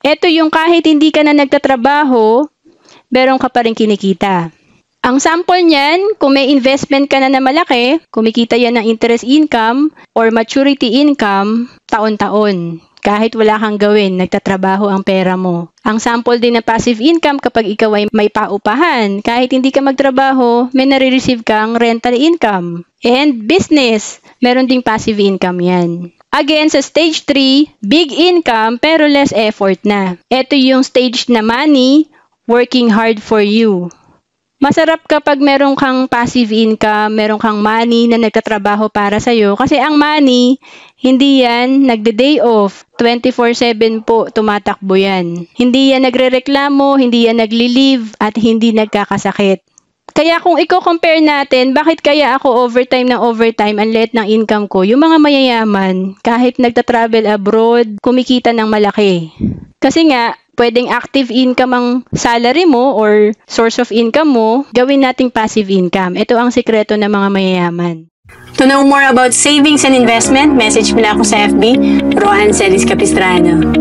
Ito yung kahit hindi ka na nagtatrabaho, meron ka pa rin kinikita. Ang sample niyan, kung may investment ka na malaki, kumikita yan ng interest income or maturity income taon-taon. Kahit wala kang gawin, nagtatrabaho ang pera mo. Ang sample din ng passive income kapag ikaw ay may paupahan. Kahit hindi ka magtrabaho, may nare-receive kang rental income. And business, meron ding passive income yan. Again, sa stage 3, big income pero less effort na. Ito yung stage na money, working hard for you. Masarap kapag meron kang passive income, meron kang money na nagtatrabaho para sa'yo. Kasi ang money, hindi yan nagde-day off. 24/7 po tumatakbo yan. Hindi yan nagrereklamo, hindi yan nagli-leave, at hindi nagkakasakit. Kaya kung i-compare natin, bakit kaya ako overtime ng overtime, ang liit ng income ko? Yung mga mayayaman, kahit nagta-travel abroad, kumikita ng malaki. Kasi nga, pwedeng active income ang salary mo or source of income mo, gawin nating passive income. Ito ang sikreto ng mga mayayaman. To know more about savings and investment, message mo na ako sa FB, Rohan Celis Capistrano.